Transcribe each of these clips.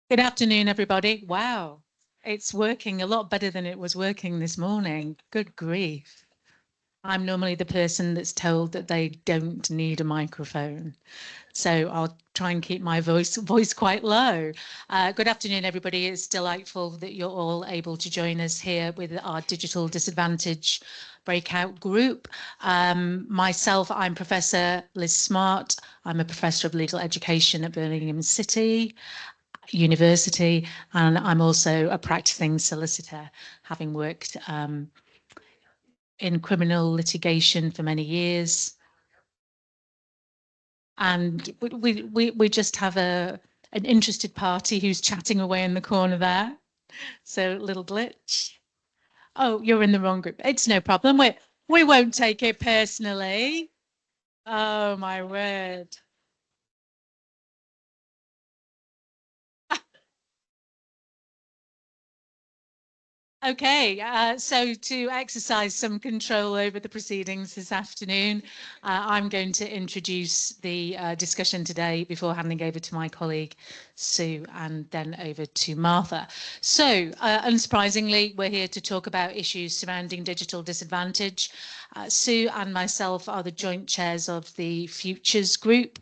Good afternoon, everybody. Wow, it's working a lot better than it was working this morning. Good grief. I'm normally the person that's told that they don't need a microphone. So I'll try and keep my voice quite low. Good afternoon, everybody. It's delightful that you're all able to join us here with our Digital Disadvantage Breakout group. Myself, I'm Professor Liz Smart. I'm a Professor of Legal Education at Birmingham City University, and I'm also a practicing solicitor, having worked in criminal litigation for many years. And we just have an interested party who's chatting away in the corner there. So little glitch. Oh, you're in the wrong group. It's no problem. We won't take it personally. Oh my word. Okay, so to exercise some control over the proceedings this afternoon, I'm going to introduce the discussion today before handing over to my colleague Sue and then over to Martha. So, unsurprisingly, we're here to talk about issues surrounding digital disadvantage. Sue and myself are the joint chairs of the Futures Group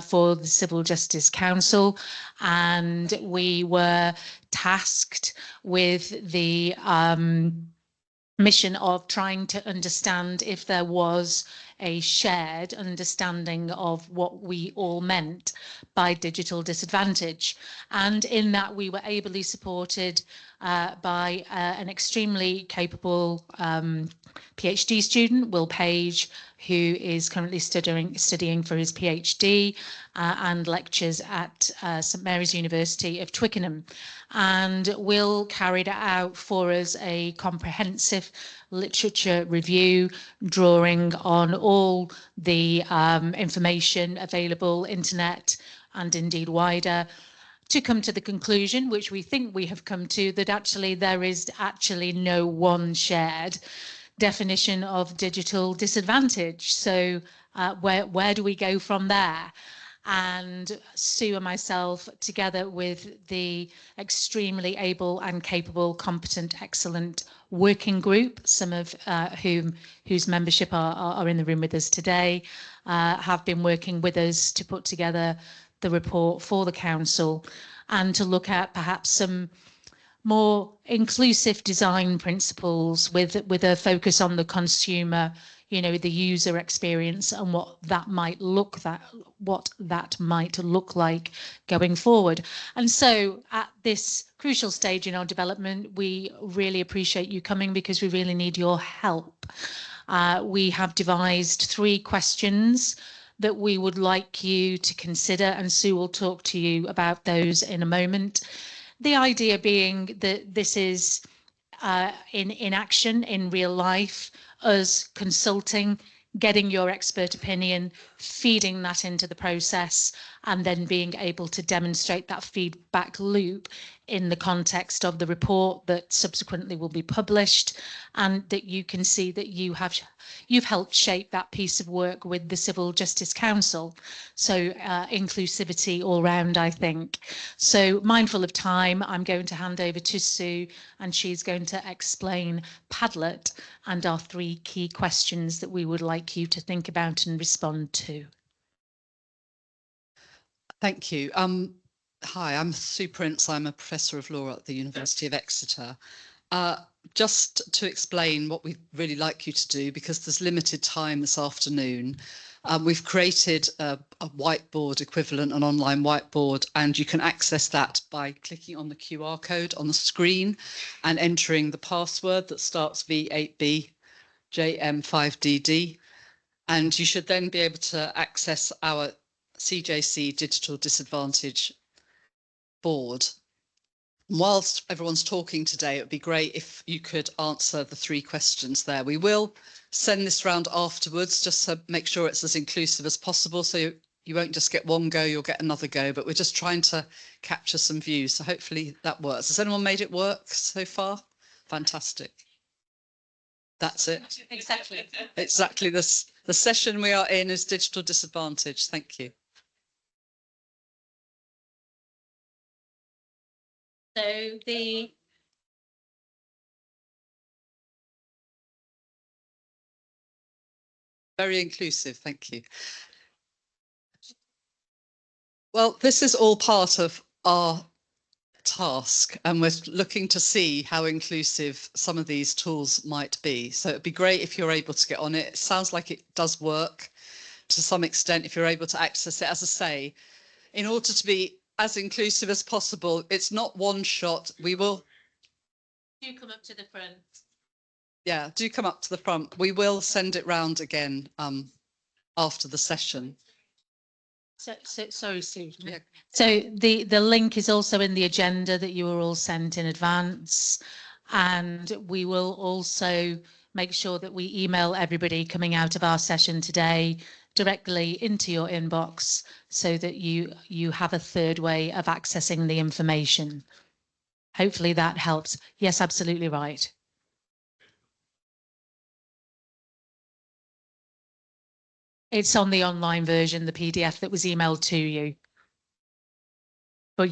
for the Civil Justice Council, and we were tasked with the mission of trying to understand if there was a shared understanding of what we all meant by digital disadvantage. And in that we were ably supported by an extremely capable PhD student, Will Page, who is currently studying for his PhD and lectures at St Mary's University of Twickenham. And Will carried out for us a comprehensive literature review, drawing on all the information available, internet and indeed wider, to come to the conclusion, which we think we have come to, that actually there is actually no one shared definition of digital disadvantage. So where do we go from there? And Sue and myself, together with the extremely able and capable, competent, excellent working group, some of whose membership are in the room with us today, have been working with us to put together the report for the council and to look at perhaps some more inclusive design principles with a focus on the consumer, you know, the user experience and what that might look like going forward. And so at this crucial stage in our development, we really appreciate you coming because we really need your help. We have devised 3 questions that we would like you to consider, and Sue will talk to you about those in a moment. The idea being that this is in action, in real life, us consulting, getting your expert opinion, feeding that into the process, and then being able to demonstrate that feedback loop in the context of the report that subsequently will be published, and that you can see that you've helped shape that piece of work with the Civil Justice Council. So inclusivity all round, I think. So mindful of time, I'm going to hand over to Sue, and she's going to explain Padlet and our 3 key questions that we would like you to think about and respond to. Thank you. Hi, I'm Sue Prince. I'm a Professor of Law at the University of Exeter. Just to explain what we'd really like you to do, because there's limited time this afternoon, we've created a whiteboard equivalent, an online whiteboard, and you can access that by clicking on the QR code on the screen and entering the password that starts V8B JM5DD. And you should then be able to access our CJC Digital Disadvantage board. Whilst everyone's talking today, it would be great if you could answer the 3 questions there. We will send this round afterwards just to make sure it's as inclusive as possible. So you won't just get one go, you'll get another go, but we're just trying to capture some views. So hopefully that works. Has anyone made it work so far? Fantastic. That's it. Exactly. Exactly. The session we are in is digital disadvantage. Thank you. So Very inclusive, thank you. Well, this is all part of our task, and we're looking to see how inclusive some of these tools might be. So it'd be great if you're able to get on it. It sounds like it does work to some extent if you're able to access it. As I say, in order to be as inclusive as possible, it's not one shot. We will. Do come up to the front. Yeah, do come up to the front. We will send it round again after the session. Sorry, Sue. Yeah. So the link is also in the agenda that you were all sent in advance, and we will also make sure that we email everybody coming out of our session today directly into your inbox so that you have a third way of accessing the information. Hopefully that helps. Yes, absolutely right. It's on the online version, the PDF that was emailed to you. But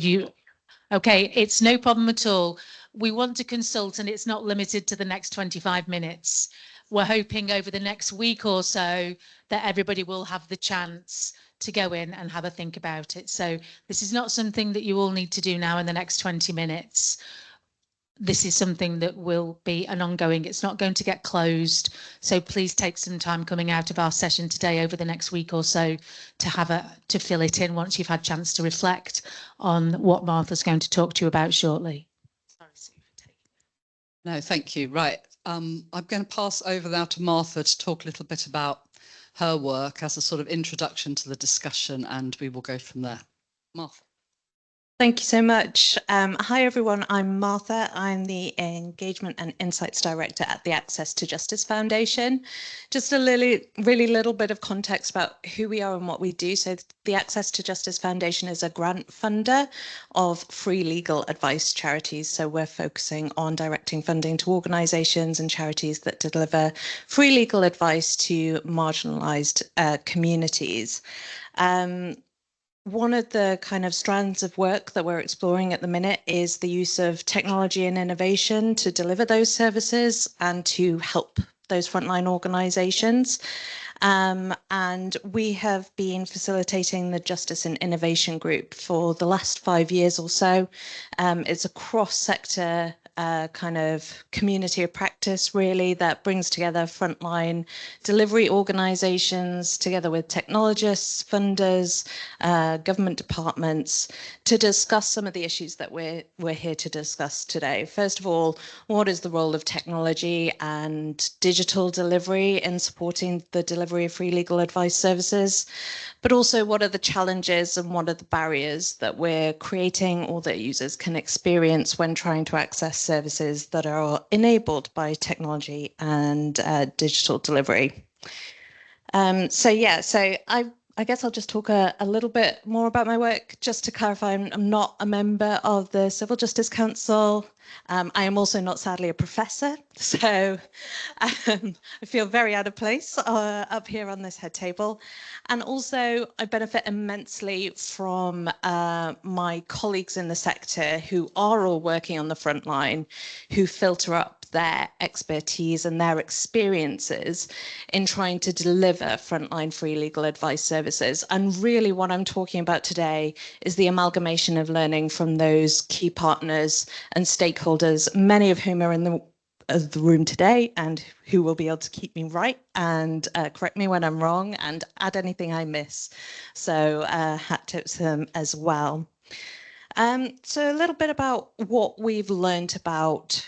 okay, it's no problem at all. We want to consult, and it's not limited to the next 25 minutes. We're hoping over the next week or so that everybody will have the chance to go in and have a think about it. So this is not something that you all need to do now in the next 20 minutes. This is something that will be an ongoing, it's not going to get closed. So please take some time coming out of our session today over the next week or so to fill it in once you've had a chance to reflect on what Martha's going to talk to you about shortly. Sorry, Sue, for taking that. No, thank you. Right. I'm going to pass over now to Martha to talk a little bit about her work as a sort of introduction to the discussion, and we will go from there. Martha. Thank you so much. Hi, everyone. I'm Martha. I'm the Engagement and Insights Director at the Access to Justice Foundation. Just a really little bit of context about who we are and what we do. So the Access to Justice Foundation is a grant funder of free legal advice charities. So we're focusing on directing funding to organisations and charities that deliver free legal advice to marginalised communities. One of the kind of strands of work that we're exploring at the minute is the use of technology and innovation to deliver those services and to help those frontline organisations. And we have been facilitating the Justice and Innovation Group for the last 5 years or so. It's a cross-sector kind of community of practice, really, that brings together frontline delivery organisations together with technologists, funders, government departments to discuss some of the issues that we're here to discuss today. First of all, what is the role of technology and digital delivery in supporting the delivery of free legal advice services? But also, what are the challenges and what are the barriers that we're creating or that users can experience when trying to access services that are enabled by technology and digital delivery? So I guess I'll just talk a little bit more about my work. Just to clarify, I'm not a member of the Civil Justice Council. I am also not, sadly, a professor. So I feel very out of place up here on this head table. And also, I benefit immensely from my colleagues in the sector who are all working on the front line, who filter up their expertise and their experiences in trying to deliver frontline free legal advice services. And really what I'm talking about today is the amalgamation of learning from those key partners and stakeholders, many of whom are in the room today and who will be able to keep me right and correct me when I'm wrong and add anything I miss. So hat tips to them as well. So a little bit about what we've learned about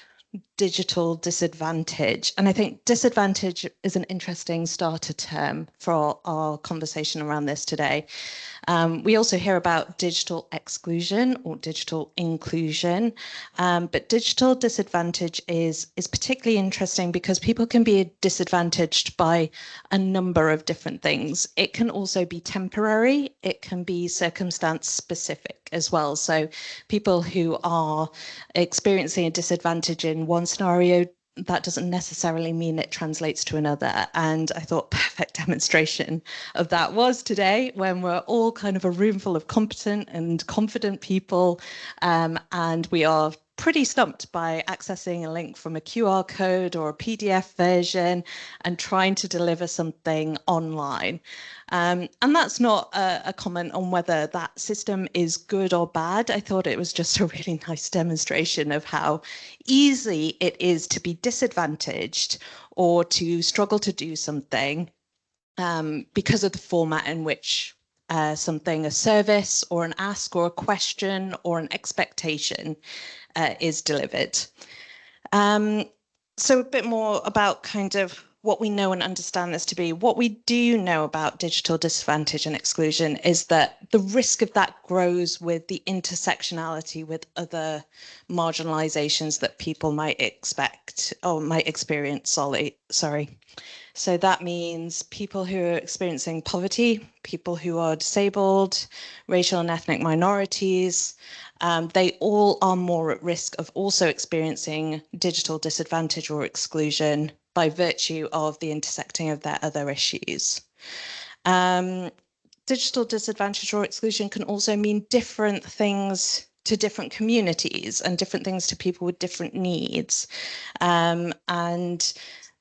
digital disadvantage. And I think disadvantage is an interesting starter term for our conversation around this today. We also hear about digital exclusion or digital inclusion, but digital disadvantage is particularly interesting because people can be disadvantaged by a number of different things. It can also be temporary. It can be circumstance specific as well. So people who are experiencing a disadvantage in one scenario that doesn't necessarily mean it translates to another. And I thought perfect demonstration of that was today, when we're all kind of a room full of competent and confident people, and we are pretty stumped by accessing a link from a QR code or a PDF version and trying to deliver something online. And that's not a comment on whether that system is good or bad. I thought it was just a really nice demonstration of how easy it is to be disadvantaged or to struggle to do something because of the format in which something, a service or an ask or a question or an expectation is delivered. So a bit more about kind of what we know and understand this to be. What we do know about digital disadvantage and exclusion is that the risk of that grows with the intersectionality with other marginalizations that people might expect or might experience. Sorry. So that means people who are experiencing poverty, people who are disabled, racial and ethnic minorities, they all are more at risk of also experiencing digital disadvantage or exclusion by virtue of the intersecting of their other issues. Digital disadvantage or exclusion can also mean different things to different communities and different things to people with different needs. And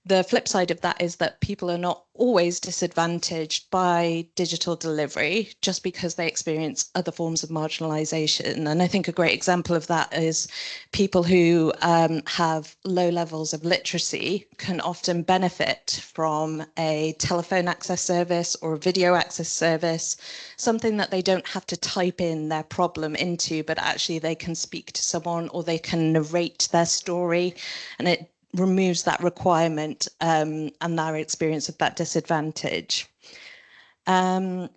the flip side of that is that people are not always disadvantaged by digital delivery just because they experience other forms of marginalization. And I think a great example of that is people who have low levels of literacy can often benefit from a telephone access service or a video access service, something that they don't have to type in their problem into, but actually they can speak to someone or they can narrate their story, and it removes that requirement and their experience of that disadvantage. For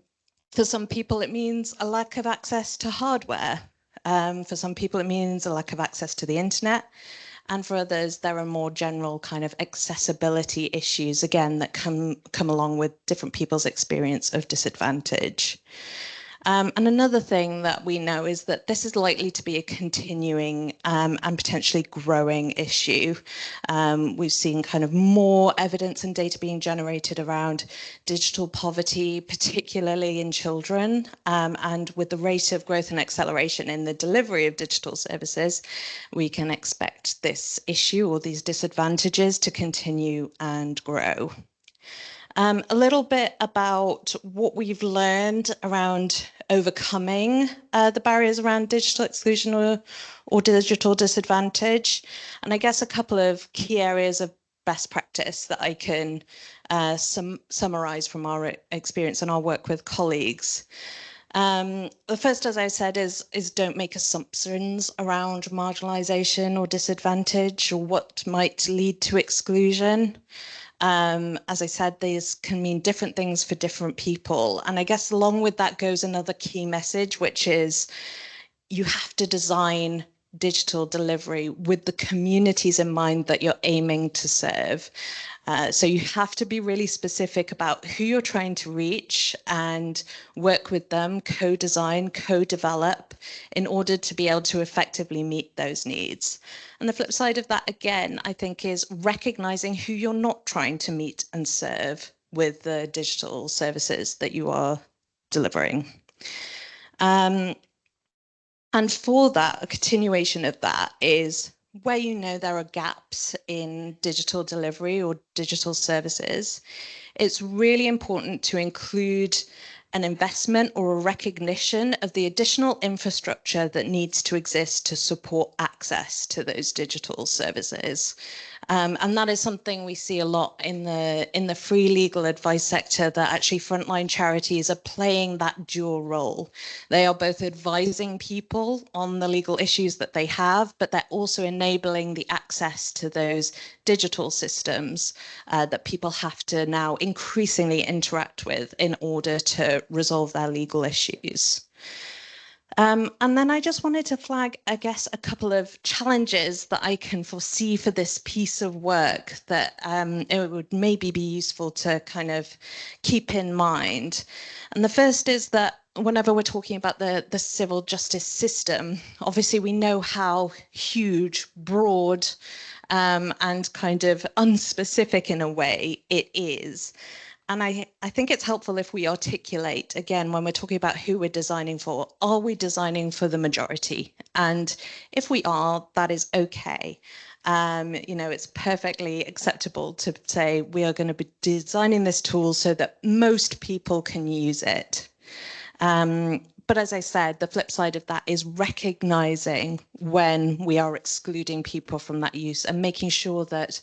some people, it means a lack of access to hardware. For some people, it means a lack of access to the internet. And for others, there are more general kind of accessibility issues, again, that come along with different people's experience of disadvantage. And another thing that we know is that this is likely to be a continuing and potentially growing issue. We've seen kind of more evidence and data being generated around digital poverty, particularly in children. And with the rate of growth and acceleration in the delivery of digital services, we can expect this issue or these disadvantages to continue and grow. A little bit about what we've learned around overcoming the barriers around digital exclusion or digital disadvantage. And I guess a couple of key areas of best practice that I can summarize from our experience and our work with colleagues. The first, as I said, is don't make assumptions around marginalization or disadvantage or what might lead to exclusion. As I said, these can mean different things for different people. And I guess along with that goes another key message, which is you have to design digital delivery with the communities in mind that you're aiming to serve. So you have to be really specific about who you're trying to reach and work with them, co-design, co-develop in order to be able to effectively meet those needs. And the flip side of that, again, I think, is recognizing who you're not trying to meet and serve with the digital services that you are delivering. And for that, a continuation of that is where you know there are gaps in digital delivery or digital services, it's really important to include an investment or a recognition of the additional infrastructure that needs to exist to support access to those digital services. And that is something we see a lot in the free legal advice sector, that actually frontline charities are playing that dual role. They are both advising people on the legal issues that they have, but they're also enabling the access to those digital systems that people have to now increasingly interact with in order to resolve their legal issues. And then I just wanted to flag, I guess, a couple of challenges that I can foresee for this piece of work that it would maybe be useful to kind of keep in mind. And the first is that whenever we're talking about the civil justice system, obviously we know how huge, broad, and kind of unspecific in a way it is. And I think it's helpful if we articulate, again, when we're talking about who we're designing for, are we designing for the majority? And if we are, that is okay. It's perfectly acceptable to say we are going to be designing this tool so that most people can use it. But as I said, the flip side of that is recognizing when we are excluding people from that use and making sure that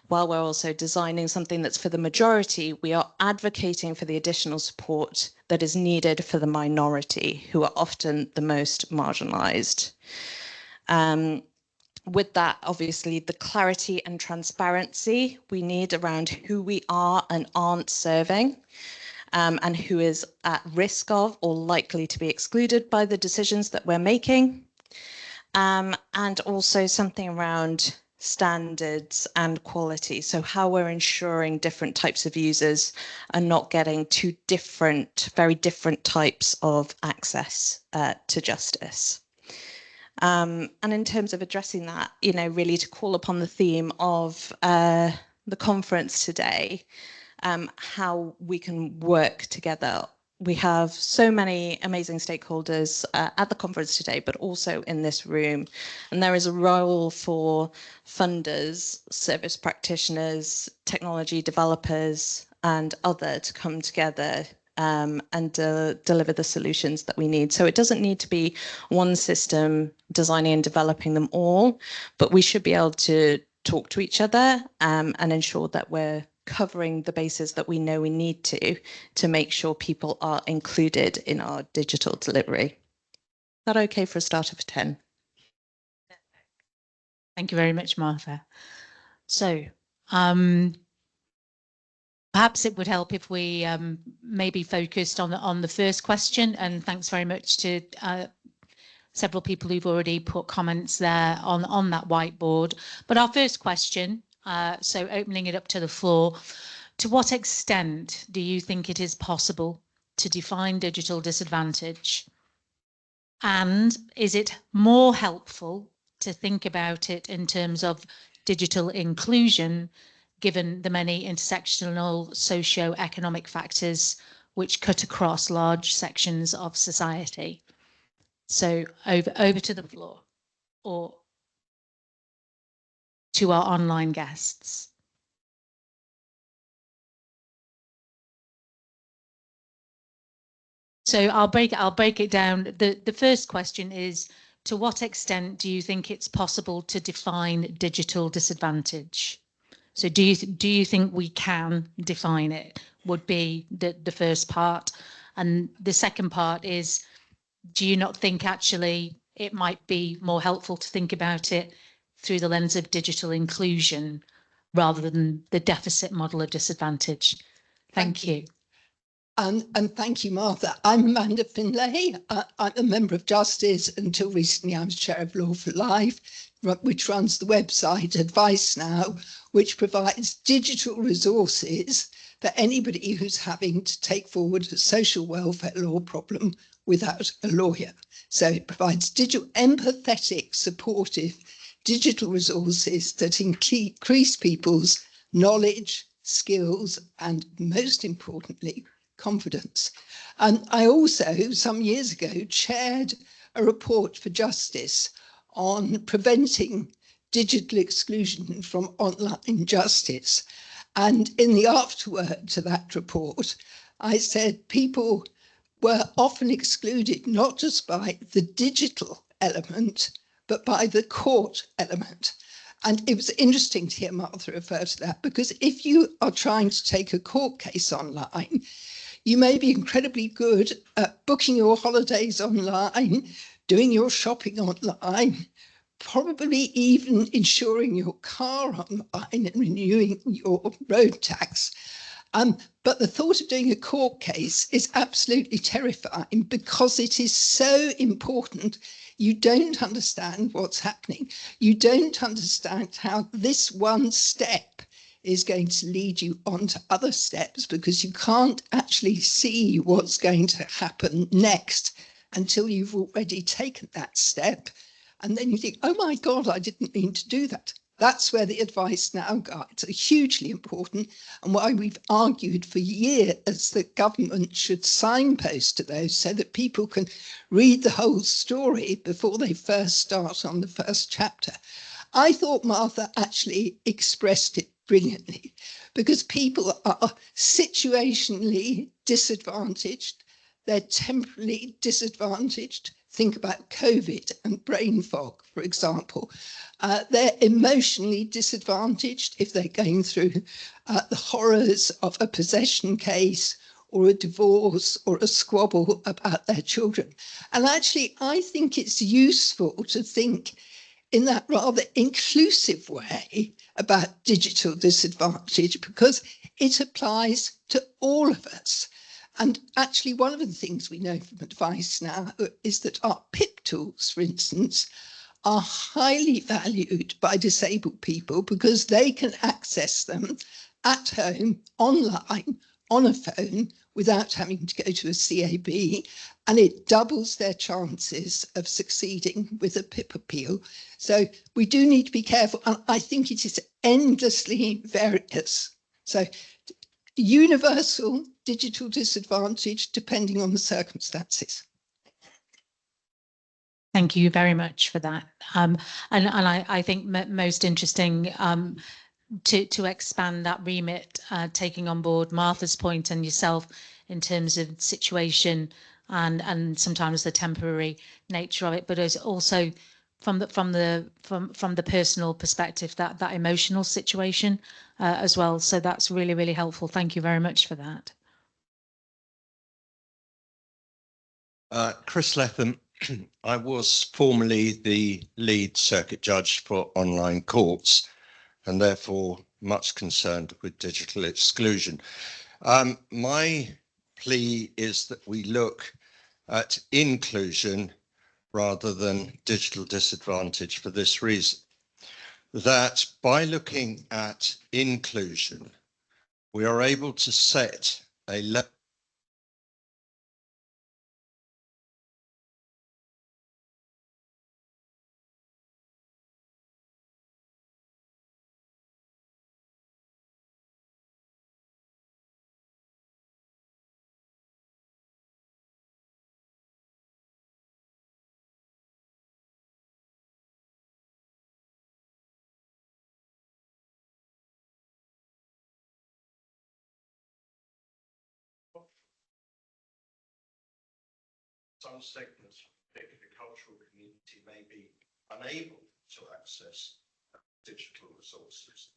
while we're also designing something that's for the majority, we are advocating for the additional support that is needed for the minority, who are often the most marginalized. With that, obviously, the clarity and transparency we need around who we are and aren't serving. And who is at risk of or likely to be excluded by the decisions that we're making. And also something around standards and quality. So how we're ensuring different types of users are not getting two very different types of access to justice. And in terms of addressing that, really to call upon the theme of the conference today, how we can work together. We have so many amazing stakeholders at the conference today, but also in this room. And there is a role for funders, service practitioners, technology developers, and other to come together and deliver the solutions that we need. So it doesn't need to be one system designing and developing them all, but we should be able to talk to each other and ensure that we're covering the bases that we know we need to make sure people are included in our digital delivery. Is that okay for a start of 10? Thank you very much, Martha. So perhaps it would help if we maybe focused on the first question, and thanks very much to several people who've already put comments there on that whiteboard. But our first question, so opening it up to the floor, to what extent do you think it is possible to define digital disadvantage? And is it more helpful to think about it in terms of digital inclusion, given the many intersectional socio-economic factors which cut across large sections of society? So over to the floor, or to our online guests. So I'll break it down. The first question is, to what extent do you think it's possible to define digital disadvantage? So do you think we can define it, would be the first part. And the second part is, do you not think actually it might be more helpful to think about it through the lens of digital inclusion rather than the deficit model of disadvantage? Thank you. And thank you, Martha. I'm Amanda Finlay. I'm a member of Justice. Until recently, I was chair of Law for Life, which runs the website Advice Now, which provides digital resources for anybody who's having to take forward a social welfare law problem without a lawyer. So it provides empathetic, supportive digital resources that increase people's knowledge, skills, and most importantly, confidence. I also, some years ago, chaired a report for Justice on preventing digital exclusion from online justice. And in the afterword to that report, I said people were often excluded not just by the digital element, but by the court element. And it was interesting to hear Martha refer to that, because if you are trying to take a court case online, you may be incredibly good at booking your holidays online, doing your shopping online, probably even insuring your car online and renewing your road tax. But the thought of doing a court case is absolutely terrifying because it is so important. You don't understand what's happening. You don't understand how this one step is going to lead you on to other steps, because you can't actually see what's going to happen next until you've already taken that step. And then you think, oh my God, I didn't mean to do that. That's where the Advice Now guides are hugely important, and why we've argued for years that government should signpost to those so that people can read the whole story before they first start on the first chapter. I thought Martha actually expressed it brilliantly, because people are situationally disadvantaged, they're temporally disadvantaged. Think about COVID and brain fog, for example. They're emotionally disadvantaged if they're going through the horrors of a possession case or a divorce or a squabble about their children. And actually, I think it's useful to think in that rather inclusive way about digital disadvantage, because it applies to all of us. And actually, one of the things we know from Advice Now is that our PIP tools, for instance, are highly valued by disabled people because they can access them at home, online, on a phone, without having to go to a CAB, and it doubles their chances of succeeding with a PIP appeal. So we do need to be careful, and I think it is endlessly various. So universal digital disadvantage depending on the circumstances. Thank you very much for that. And I think most interesting to expand that remit, taking on board Martha's point and yourself in terms of situation and sometimes the temporary nature of it, but it's also from the personal perspective, that emotional situation as well. So that's really, really helpful. Thank you very much for that. Chris Letham. I was formerly the lead circuit judge for online courts and therefore much concerned with digital exclusion. My plea is that we look at inclusion rather than digital disadvantage for this reason, that by looking at inclusion, we are able to set a level some segments, particularly the cultural community, may be unable to access digital resources.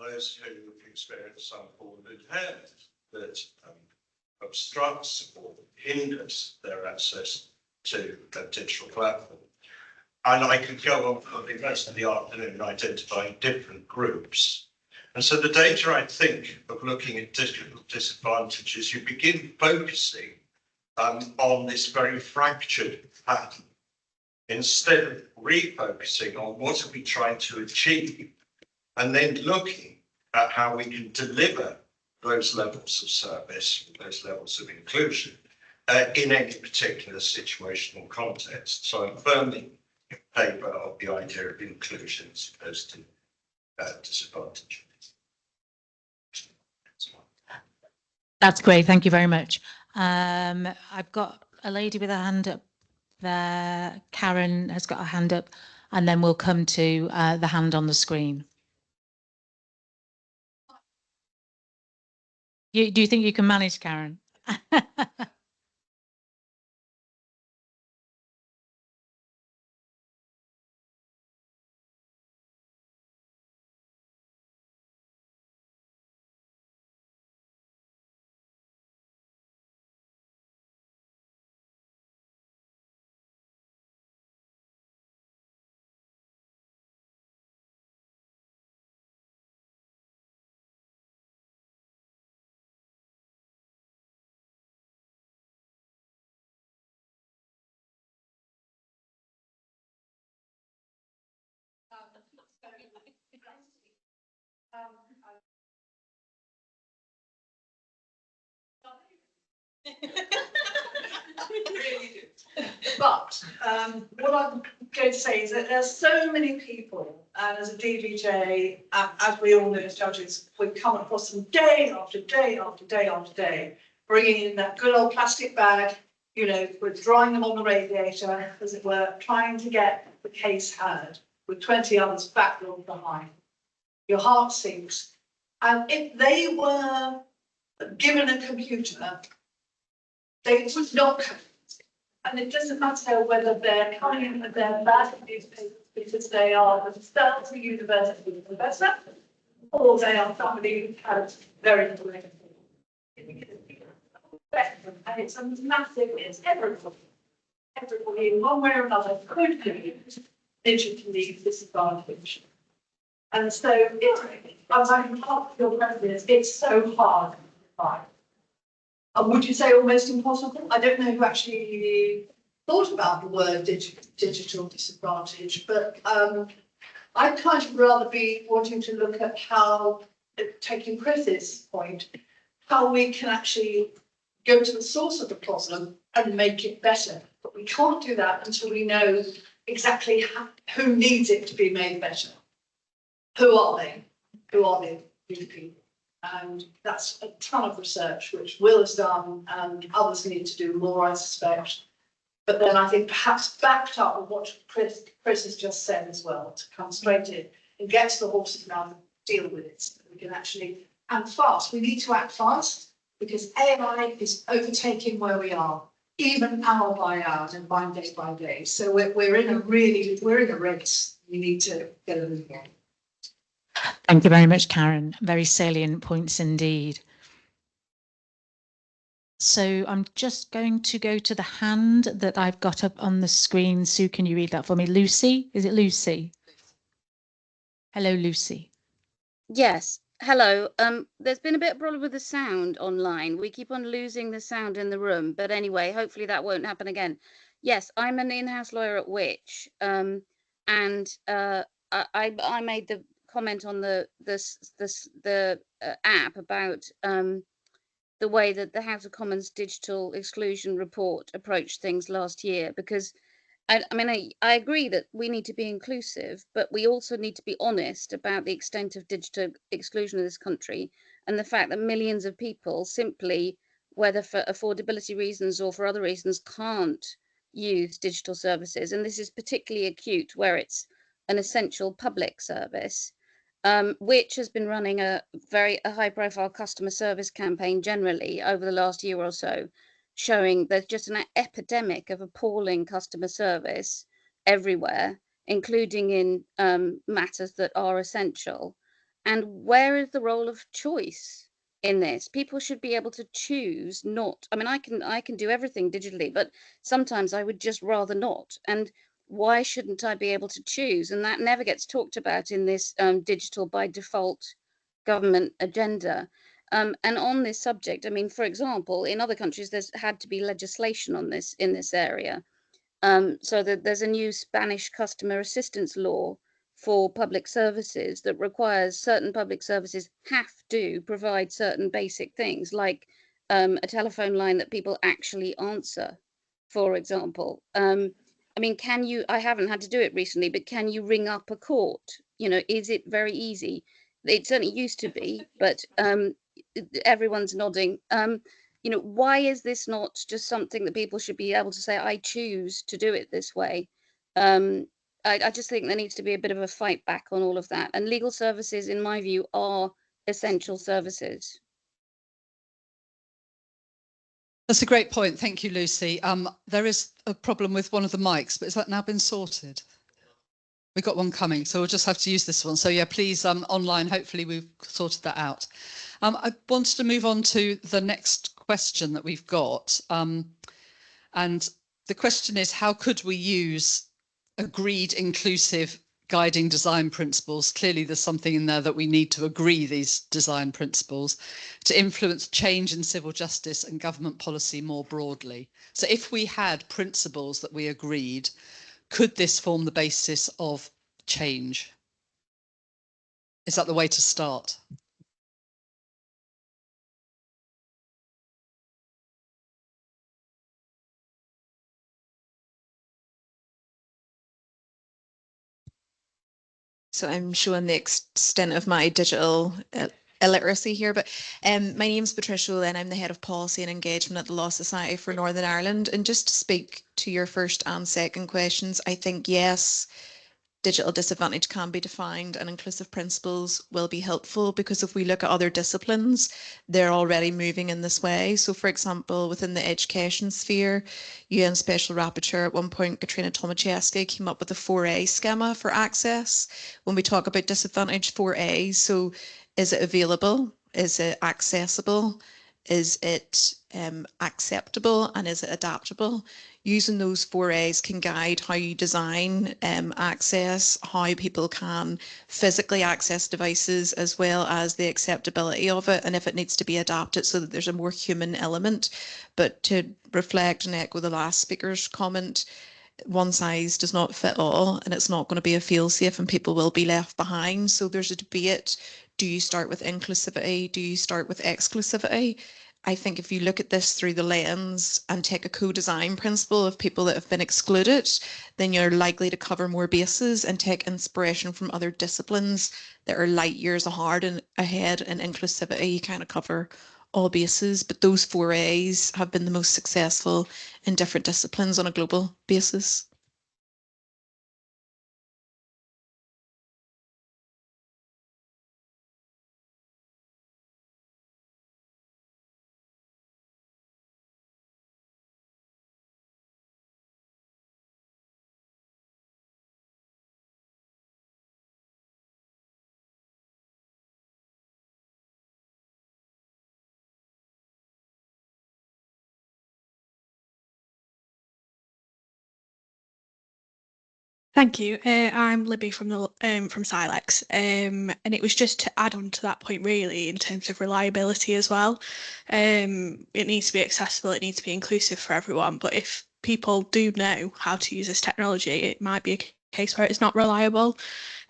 Those who experience some form of impairment that obstructs or hinders their access to a digital platform. And I could go on for the rest of the afternoon identifying different groups. And so the data, I think, of looking at digital disadvantages, you begin focusing on this very fractured pattern, instead of refocusing on what are we trying to achieve, and then looking at how we can deliver those levels of service, those levels of inclusion in any particular situational context. So I'm firmly in favour of the idea of inclusion as opposed to disadvantage. That's great. Thank you very much. I've got a lady with a hand up there. Karen has got a hand up, and then we'll come to the hand on the screen. Do you think you can manage, Karen? But what I'm going to say is that there's so many people, and as a DVJ, as we all know as judges, we come across them day after day after day after day, bringing in that good old plastic bag, you know, withdrawing them on the radiator, as it were, trying to get the case heard with 20 others backlogged behind. Your heart sinks. And if they were given a computer, they would not come. And it doesn't matter whether they're coming in with their bad newspapers because they are themselves a university professor, or they are somebody who has very little empathy. And it's a massive, it's everybody in one way or another could be digitally disadvantaged. And so as I'm part of your president, it's so hard to find. Would you say almost impossible? I don't know who actually thought about the word digital disadvantage, but I'd kind of rather be wanting to look at how, taking Chris's point, how we can actually go to the source of the problem and make it better. But we can't do that until we know exactly who needs it to be made better. Who are they? Who are these people? And that's a ton of research, which Will has done, and others need to do more, I suspect. But then I think perhaps backed up with what Chris has just said as well, to come straight in and get to the horse's mouth and deal with it. So we can actually, and fast. We need to act fast because AI is overtaking where we are, even hour by hour and day by day. So we're in a race. We need to get a move on. Thank you very much, Karen. Very salient points indeed. So I'm just going to go to the hand that I've got up on the screen. Sue, can you read that for me? Lucy, is it Lucy? Hello, Lucy. Yes, hello. There's been a bit of problem with the sound online. We keep on losing the sound in the room, but anyway, hopefully that won't happen again. Yes, I'm an in-house lawyer at Which, and I made the comment on the app about the way that the House of Commons digital exclusion report approached things last year, because I agree that we need to be inclusive, but we also need to be honest about the extent of digital exclusion of this country and the fact that millions of people simply, whether for affordability reasons or for other reasons, can't use digital services. And this is particularly acute where it's an essential public service, which has been running a high-profile customer service campaign generally over the last year or so, showing there's just an epidemic of appalling customer service everywhere, including in matters that are essential. And where is the role of choice in this? People should be able to choose not. I mean, I can do everything digitally, but sometimes I would just rather not. And why shouldn't I be able to choose? And that never gets talked about in this digital by default government agenda. And on this subject, I mean, for example, in other countries, there's had to be legislation on this in this area. So that there's a new Spanish customer assistance law for public services that requires certain public services have to provide certain basic things, like a telephone line that people actually answer, for example. I mean, I haven't had to do it recently, but can you ring up a court? You know, is it very easy? It certainly used to be, but everyone's nodding. You know, why is this not just something that people should be able to say, I choose to do it this way? I just think there needs to be a bit of a fight back on all of that. And legal services, in my view, are essential services. That's a great point. Thank you, Lucy. There is a problem with one of the mics, but has that now been sorted? We've got one coming, so we'll just have to use this one. So yeah, please, online, hopefully we've sorted that out. I wanted to move on to the next question that we've got. And the question is, how could we use agreed inclusive guiding design principles? Clearly there's something in there that we need to agree these design principles to influence change in civil justice and government policy more broadly. So if we had principles that we agreed, could this form the basis of change? Is that the way to start? So I'm showing the extent of my digital illiteracy here, but my name's Patricia and I'm the head of policy and engagement at the Law Society for Northern Ireland. And just to speak to your first and second questions, I think yes, digital disadvantage can be defined and inclusive principles will be helpful, because if we look at other disciplines, they're already moving in this way. So for example, within the education sphere, UN Special Rapporteur at one point, Katrina Tomaszewska, came up with a 4A schema for access. When we talk about disadvantage, 4A, so is it available? Is it accessible? Is it acceptable? And is it adaptable? Using those 4As can guide how you design access, how people can physically access devices, as well as the acceptability of it, and if it needs to be adapted so that there's a more human element. But to reflect and echo the last speaker's comment, one size does not fit all, and it's not going to be a fail-safe, and people will be left behind. So there's a debate. Do you start with inclusivity? Do you start with exclusivity? I think if you look at this through the lens and take a co-design principle of people that have been excluded, then you're likely to cover more bases and take inspiration from other disciplines that are light years ahead in inclusivity. You kind of cover all bases, but those 4As have been the most successful in different disciplines on a global basis. Thank you. I'm Libby from the from Silex, and it was just to add on to that point, really, in terms of reliability as well. It needs to be accessible, it needs to be inclusive for everyone. But if people do know how to use this technology, it might be a case where it's not reliable.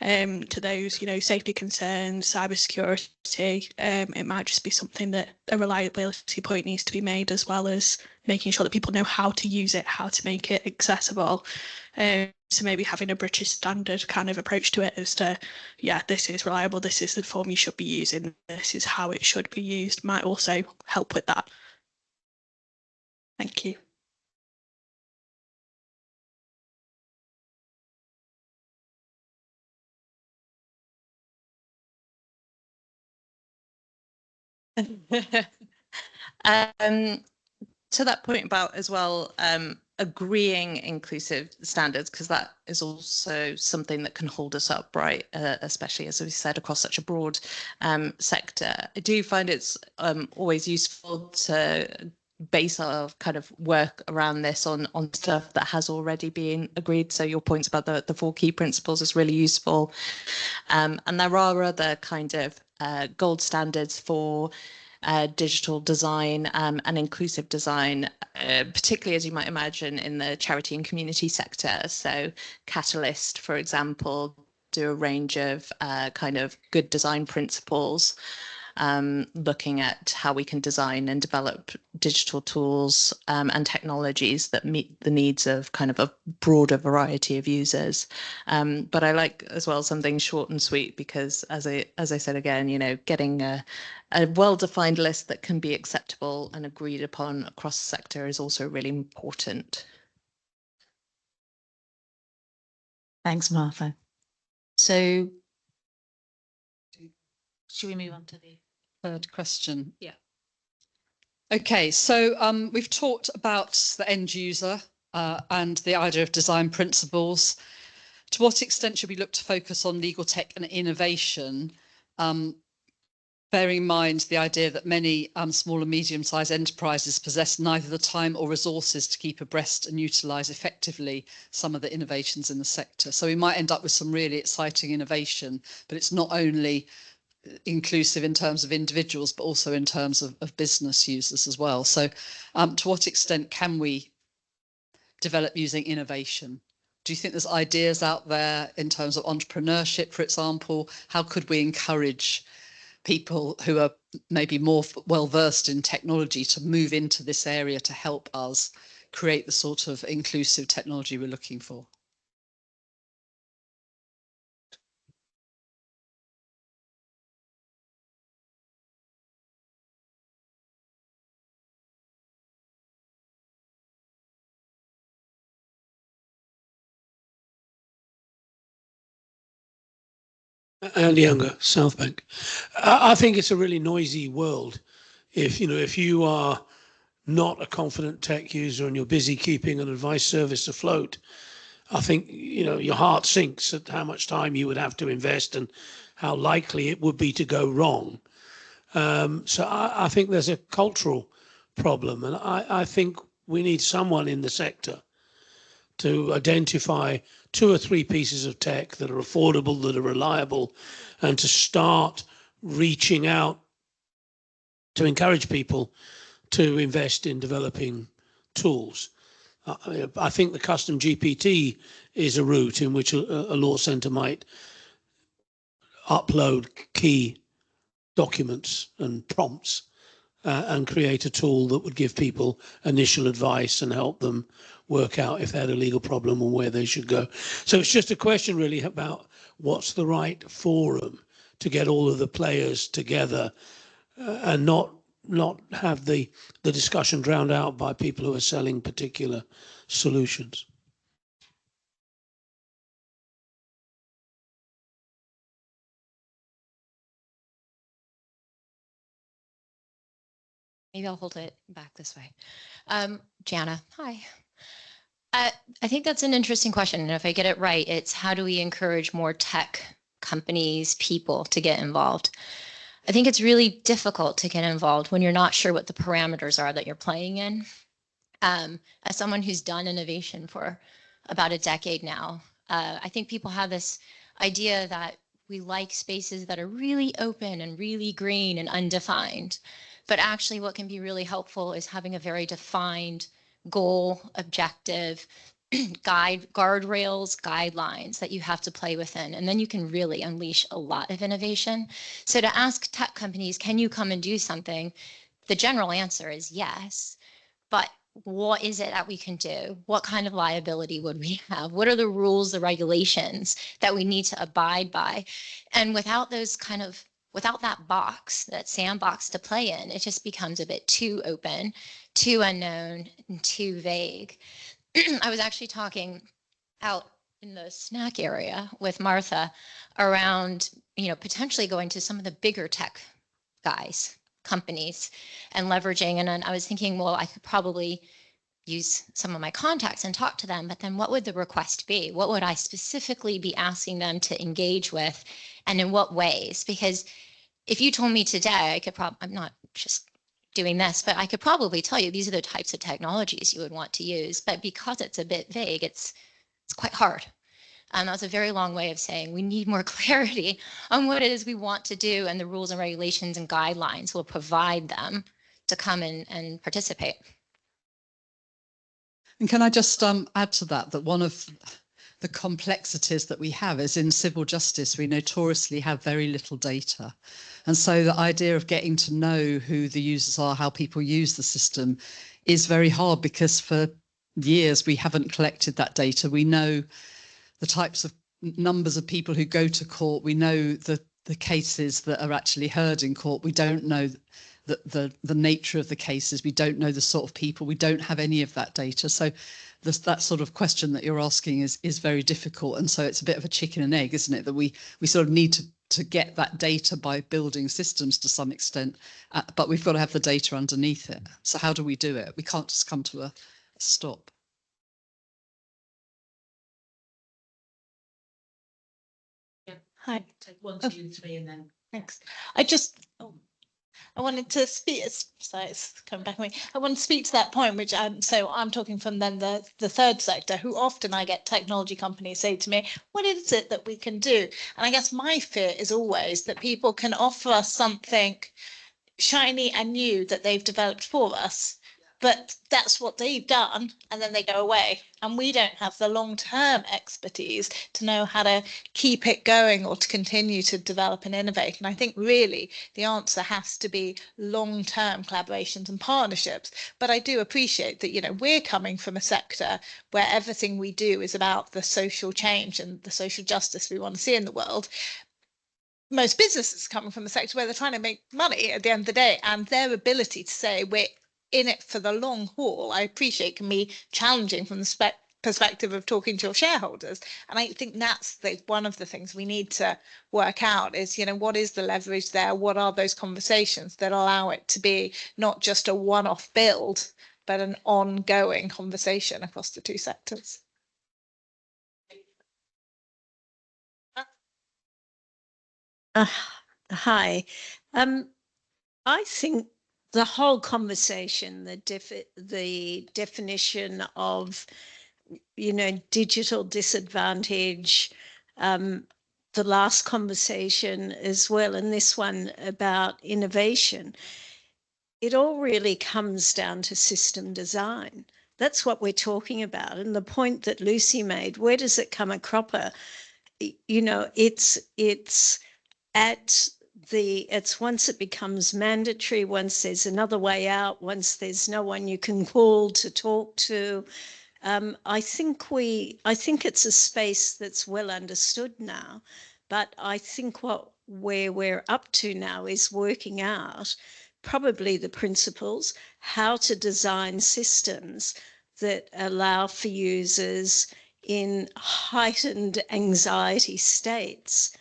To those, safety concerns, cybersecurity, it might just be something that a reliability point needs to be made, as well as making sure that people know how to use it, how to make it accessible. So maybe having a British standard kind of approach to it as to, yeah, this is reliable, this is the form you should be using, this is how it should be used, might also help with that. Thank you. To that point about as well, agreeing inclusive standards, because that is also something that can hold us up, right? Especially, as we said, across such a broad sector. I do find it's always useful to base our kind of work around this on stuff that has already been agreed. So your points about the 4 key principles is really useful. And there are other kind of gold standards for digital design and inclusive design, particularly, as you might imagine, in the charity and community sector. So Catalyst, for example, do a range of kind of good design principles, looking at how we can design and develop digital tools and technologies that meet the needs of kind of a broader variety of users. But I like as well something short and sweet, because as I said again, getting a well-defined list that can be acceptable and agreed upon across the sector is also really important. Thanks, Martha. So should we move on to the third question? Yeah. Okay, so we've talked about the end user and the idea of design principles. To what extent should we look to focus on legal tech and innovation, bearing in mind the idea that many small and medium-sized enterprises possess neither the time or resources to keep abreast and utilise effectively some of the innovations in the sector? So we might end up with some really exciting innovation, but it's not only inclusive in terms of individuals, but also in terms of business users as well. So to what extent can we develop using innovation? Do you think there's ideas out there in terms of entrepreneurship, for example? How could we encourage people who are maybe more well versed in technology to move into this area to help us create the sort of inclusive technology we're looking for? Andy Younger, Southbank. I think it's a really noisy world. If you are not a confident tech user and you're busy keeping an advice service afloat, I think your heart sinks at how much time you would have to invest and how likely it would be to go wrong. So I think there's a cultural problem, and I think we need someone in the sector to identify 2 or 3 pieces of tech that are affordable, that are reliable, and to start reaching out to encourage people to invest in developing tools. I think the custom GPT is a route in which a law centre might upload key documents and prompts and create a tool that would give people initial advice and help them work out if they had a legal problem and where they should go. So it's just a question really about what's the right forum to get all of the players together and not have the discussion drowned out by people who are selling particular solutions. Maybe I'll hold it back this way. Jana, hi. I think that's an interesting question. And if I get it right, it's how do we encourage more tech companies, people to get involved? I think it's really difficult to get involved when you're not sure what the parameters are that you're playing in. As someone who's done innovation for about a decade now, I think people have this idea that we like spaces that are really open and really green and undefined. But actually what can be really helpful is having a very defined goal, objective, guardrails, guidelines that you have to play within. And then you can really unleash a lot of innovation. So to ask tech companies, can you come and do something? The general answer is yes. But what is it that we can do? What kind of liability would we have? What are the rules, the regulations that we need to abide by? And without that box, that sandbox to play in, it just becomes a bit too open, too unknown, and too vague. I was actually talking out in the snack area with Martha around, potentially going to some of the bigger tech companies and leveraging. And then I was thinking, well, I could probably use some of my contacts and talk to them, but then what would the request be? What would I specifically be asking them to engage with, and in what ways? Because if you told me today, I could I'm not just doing this, but I could probably tell you these are the types of technologies you would want to use. But because it's a bit vague, it's quite hard. And that's a very long way of saying we need more clarity on what it is we want to do, and the rules and regulations and guidelines will provide them to come in and participate. And can I just add to that one of the complexities that we have is in civil justice, we notoriously have very little data. And so the idea of getting to know who the users are, how people use the system is very hard, because for years we haven't collected that data. We know the types of numbers of people who go to court. We know the cases that are actually heard in court. We don't know the nature of the cases. We don't know the sort of people. We don't have any of that data. So that sort of question that you're asking is very difficult. And so it's a bit of a chicken and egg, isn't it? That we sort of need to get that data by building systems to some extent, but we've got to have the data underneath it. So how do we do it? We can't just come to a stop. Hi. Take 1, 2, 3, and then thanks. I wanted to speak. Sorry, it's coming back at me. I want to speak to that point, which I'm talking from then the third sector, who often I get technology companies say to me, "What is it that we can do?" And I guess my fear is always that people can offer us something shiny and new that they've developed for us. But that's what they've done, and then they go away. And we don't have the long-term expertise to know how to keep it going or to continue to develop and innovate. And I think really the answer has to be long-term collaborations and partnerships. But I do appreciate that, we're coming from a sector where everything we do is about the social change and the social justice we want to see in the world. Most businesses are coming from a sector where they're trying to make money at the end of the day, and their ability to say we're in it for the long haul, I appreciate can be challenging from the perspective of talking to your shareholders. And I think that's one of the things we need to work out is, you know, what is the leverage there? What are those conversations that allow it to be not just a one-off build, but an ongoing conversation across the two sectors? Hi. I think the whole conversation, the definition of, you know, digital disadvantage, the last conversation as well, and this one about innovation, it all really comes down to system design. That's what we're talking about. And the point that Lucy made, where does it come a cropper? You know, it's once it becomes mandatory, once there's another way out, once there's no one you can call to talk to. I think it's a space that's well understood now, but I think where we're up to now is working out probably the principles, how to design systems that allow for users in heightened anxiety states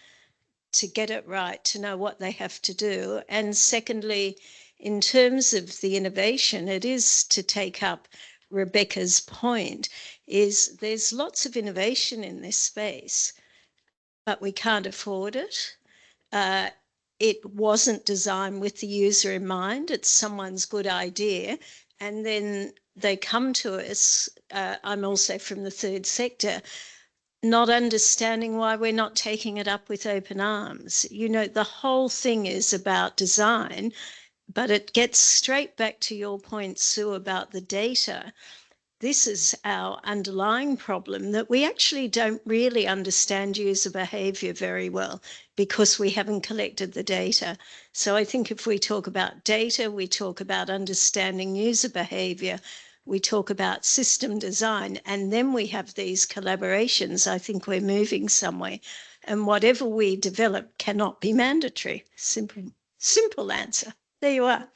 to get it right, to know what they have to do. And secondly, in terms of the innovation, it is to take up Rebecca's point, is there's lots of innovation in this space, but we can't afford it. It wasn't designed with the user in mind. It's someone's good idea. And then they come to us, I'm also from the third sector, not understanding why we're not taking it up with open arms. You know, the whole thing is about design, but it gets straight back to your point, Sue, about the data. This is our underlying problem, that we actually don't really understand user behavior very well because we haven't collected the data. So I think if we talk about data, we talk about understanding user behavior, we talk about system design, and then we have these collaborations, I think we're moving somewhere. And whatever we develop cannot be mandatory. Simple answer. There you are.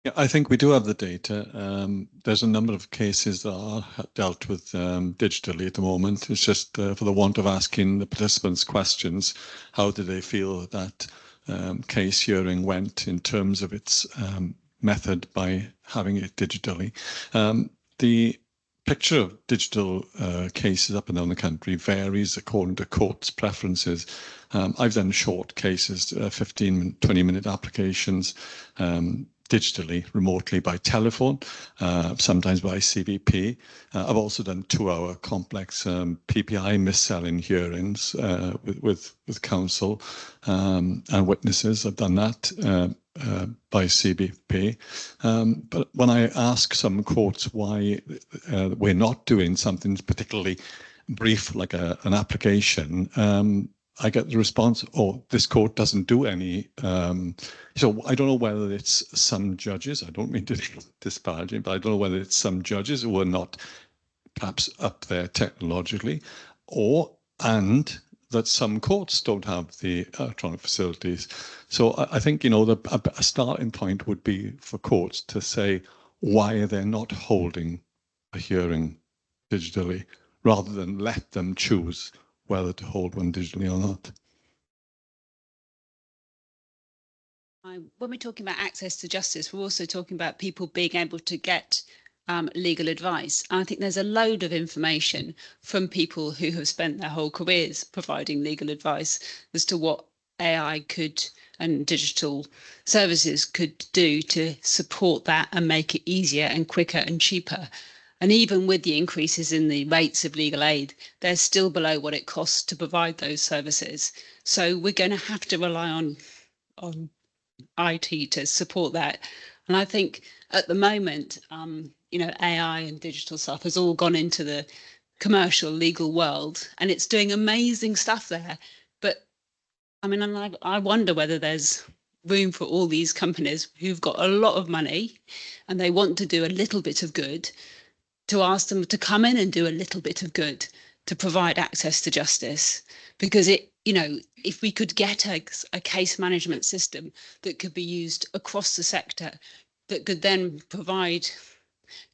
Yeah, I think we do have the data. There's a number of cases that are dealt with digitally at the moment. It's just for the want of asking the participants questions, how do they feel that case hearing went in terms of its method by having it digitally? The picture of digital cases up and down the country varies according to courts' preferences. I've done short cases, 15, 20-minute applications, digitally, remotely by telephone, sometimes by CBP. I've also done 2-hour complex PPI mis-selling hearings with counsel and witnesses. I've done that by CBP. But when I ask some courts why we're not doing something particularly brief like an application, I get the response, oh, this court doesn't do any. So I don't know whether it's some judges, I don't mean to be disparaging, but I don't know whether it's some judges who are not perhaps up there technologically, and that some courts don't have the electronic facilities. So I think, you know, a starting point would be for courts to say why they're not holding a hearing digitally, rather than let them choose whether to hold one digitally or not. When we're talking about access to justice, we're also talking about people being able to get legal advice. I think there's a load of information from people who have spent their whole careers providing legal advice as to what AI could and digital services could do to support that and make it easier and quicker and cheaper. And even with the increases in the rates of legal aid, they're still below what it costs to provide those services. So we're going to have to rely on IT to support that. And I think at the moment, you know, AI and digital stuff has all gone into the commercial legal world, and it's doing amazing stuff there. But I mean, I wonder whether there's room for all these companies who've got a lot of money and they want to do a little bit of good, to ask them to come in and do a little bit of good, to provide access to justice, because it, you know, if we could get a case management system that could be used across the sector, that could then provide,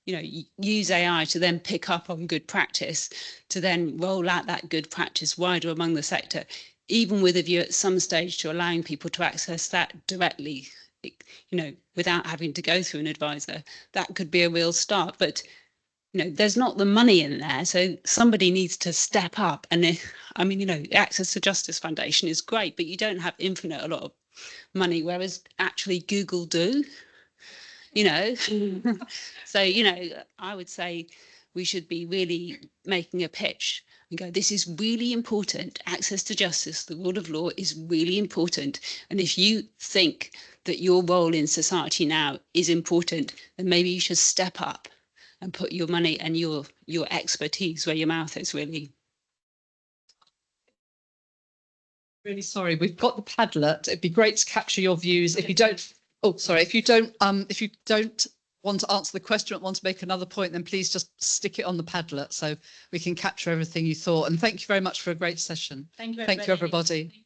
you know, use AI to then pick up on good practice, to then roll out that good practice wider among the sector, even with a view at some stage to allowing people to access that directly, you know, without having to go through an advisor. That could be a real start. But you know, there's not the money in there, so somebody needs to step up. And I mean, you know, Access to Justice Foundation is great, but you don't have a lot of money, whereas actually Google do, you know. So, you know, I would say we should be really making a pitch and go, this is really important. Access to justice, the rule of law is really important. And if you think that your role in society now is important, then maybe you should step up and put your money and your expertise where your mouth is, really. Really sorry, we've got the Padlet. It'd be great to capture your views. If you don't, oh, sorry, if you don't want to answer the question or want to make another point, then please just stick it on the Padlet so we can capture everything you thought. And thank you very much for a great session. Thank you, everybody.